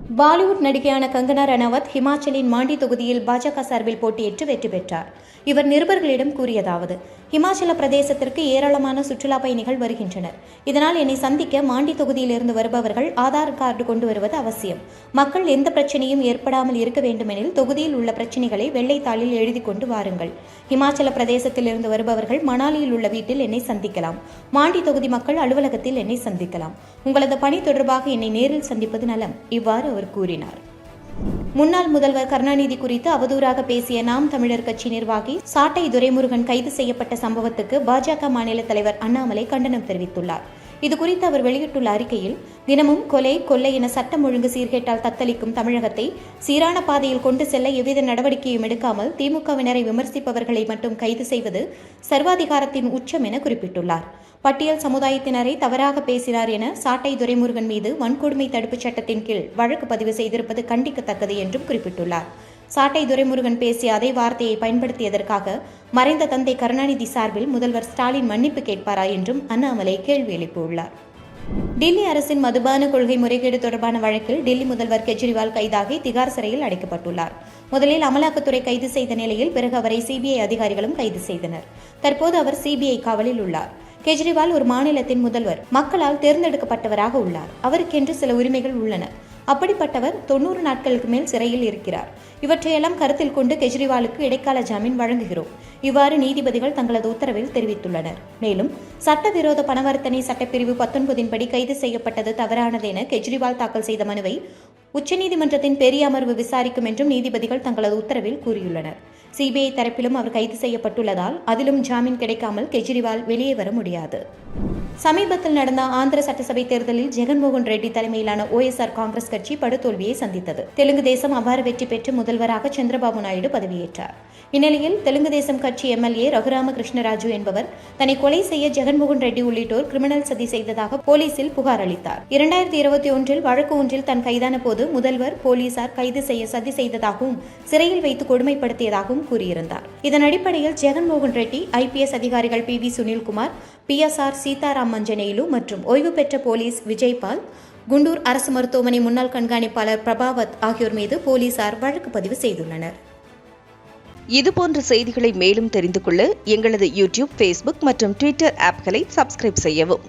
பாலிவுட் நடிகையான கங்கனா ரணாவத் ஹிமாச்சலின் மாண்டி தொகுதியில் பாஜக சார்பில் போட்டியிட்டு வெற்றி பெற்றார். இவர் நிருபர்களிடம் கூறியதாவது: ஹிமாச்சல பிரதேசத்திற்கு ஏராளமான சுற்றுலா பயணிகள் வருகின்றனர். இதனால் என்னை சந்திக்க மாண்டி தொகுதியிலிருந்து வருபவர்கள் ஆதார் கார்டு கொண்டு வருவது அவசியம். மக்கள் எந்த பிரச்சனையும் ஏற்படாமல் இருக்க வேண்டுமெனில் தொகுதியில் உள்ள பிரச்சனைகளை வெள்ளைத்தாளில் எழுதி கொண்டு வாருங்கள். ஹிமாச்சல பிரதேசத்திலிருந்து வருபவர்கள் மணாலியில் உள்ள வீட்டில் என்னை சந்திக்கலாம். மாண்டி தொகுதி மக்கள் அலுவலகத்தில் என்னை சந்திக்கலாம். உங்களது பணி தொடர்பாக என்னை நேரில் சந்திப்பது நலம். இவ்வாறு அவர் கூறினார். முன்னாள் முதல்வர் கருணாநிதி குறித்து அவதூறாக பேசிய நாம் தமிழர் கட்சி நிர்வாகி சாட்டை துரைமுருகன் கைது செய்யப்பட்ட சம்பவத்துக்கு பாஜக மாநில தலைவர் அண்ணாமலை கண்டனம் தெரிவித்துள்ளார். இதுகுறித்து அவர் வெளியிட்டுள்ள அறிக்கையில், தினமும் கொலை கொள்ளை என சட்டம் ஒழுங்கு சீர்கேட்டால் தத்தளிக்கும் தமிழகத்தை சீரான பாதையில் கொண்டு செல்ல எவ்வித நடவடிக்கையும் எடுக்காமல் திமுகவினரை விமர்சிப்பவர்களை மட்டும் கைது செய்வது சர்வாதிகாரத்தின் உச்சம் என குறிப்பிட்டுள்ளார். பட்டியல் சமுதாயத்தினரை தவறாக பேசினார் என சாட்டை துரைமுருகன் மீது வன்கொடுமை தடுப்புச் சட்டத்தின் கீழ் வழக்கு பதிவு செய்திருப்பது கண்டிக்கத்தக்கது என்றும் குறிப்பிட்டுள்ளார். சாட்டை துரைமுருகன் பேசிய அதே வார்த்தையை பயன்படுத்தியதற்காக மறைந்த தந்தை கருணாநிதி சார்பில் முதல்வர் ஸ்டாலின் மன்னிப்பு கேட்பாரா என்றும் அண்ணாமலை கேள்வி எழுப்பியுள்ளார். டில்லி அரசின் மதுபான கொள்கை முறைகேடு தொடர்பான வழக்கில் டில்லி முதல்வர் கெஜ்ரிவால் கைதாகி திகார் சிறையில் அடைக்கப்பட்டுள்ளார். முதலில் அமலாக்கத்துறை கைது செய்த நிலையில் பிறகு அவரை சிபிஐ அதிகாரிகளும் கைது செய்தனர். தற்போது அவர் சிபிஐ காவலில் உள்ளார். கெஜ்ரிவால் ஒரு மாநிலத்தின் முதல்வர், மக்களால் தேர்ந்தெடுக்கப்பட்டவராக உள்ளார். அவருக்கென்று சில உரிமைகள் உள்ளன. அப்படிப்பட்டவர் 90 நாட்களுக்கு மேல் சிறையில் இருக்கிறார். இவற்றையெல்லாம் கருத்தில் கொண்டு கெஜ்ரிவாலுக்கு இடைக்கால ஜாமீன் வழங்குகிறோம். இவ்வாறு நீதிபதிகள் தங்களது உத்தரவில் தெரிவித்துள்ளனர். மேலும் சட்டவிரோத பணவர்த்தனை சட்டப்பிரிவு 19 படி கைது செய்யப்பட்டது தவறானது என கெஜ்ரிவால் தாக்கல் செய்த மனுவை உச்சநீதிமன்றத்தின் பெரிய அமர்வு விசாரிக்கும் என்றும் நீதிபதிகள் தங்களது உத்தரவில் கூறியுள்ளனர். சிபிஐ தரப்பிலும் அவர் கைது செய்யப்பட்டுள்ளதால் அதிலும் ஜாமீன் கிடைக்காமல் கெஜ்ரிவால் வெளியே வர முடியாது. சமீபத்தில் நடந்த ஆந்திர சட்டசபை தேர்தலில் ஜெகன்மோகன் ரெட்டி தலைமையிலான OSR காங்கிரஸ் கட்சி படுதோல்வியை சந்தித்தது. தெலுங்கு தேசம் அபார வெற்றி பெற்று முதல்வராக சந்திரபாபு நாயுடு பதவியேற்றார். இந்நிலையில் தெலுங்கு தேசம் கட்சி MLA ரகுராம கிருஷ்ணராஜு என்பவர் தன்னை கொலை செய்ய ஜெகன்மோகன் ரெட்டி உள்ளிட்டோர் கிரிமினல் சதி செய்ததாக போலீசில் புகார் அளித்தார். 2021 வழக்கு ஒன்றில் தான் கைதான போது முதல்வர் போலீசார் கைது செய்ய சதி செய்ததாகவும் சிறையில் வைத்து கொடுமைப்படுத்தியதாகவும் கூறியிருந்தார். இதன் அடிப்படையில் ஜெகன்மோகன் ரெட்டி IPS அதிகாரிகள் PV சுனில்குமார், PSR சீதாராம் மஞ்சனேலு மற்றும் ஓய்வு பெற்ற போலீஸ் விஜய்பால், குண்டூர் அரசு மருத்துவமனை முன்னாள் கண்காணிப்பாளர் பிரபாவத் ஆகியோர் மீது போலீசார் வழக்கு பதிவு செய்துள்ளனர். இதுபோன்ற செய்திகளை மேலும் தெரிந்து கொள்ள எங்களது YouTube, Facebook மற்றும் Twitter ஆப்களை சப்ஸ்கிரைப் செய்யவும்.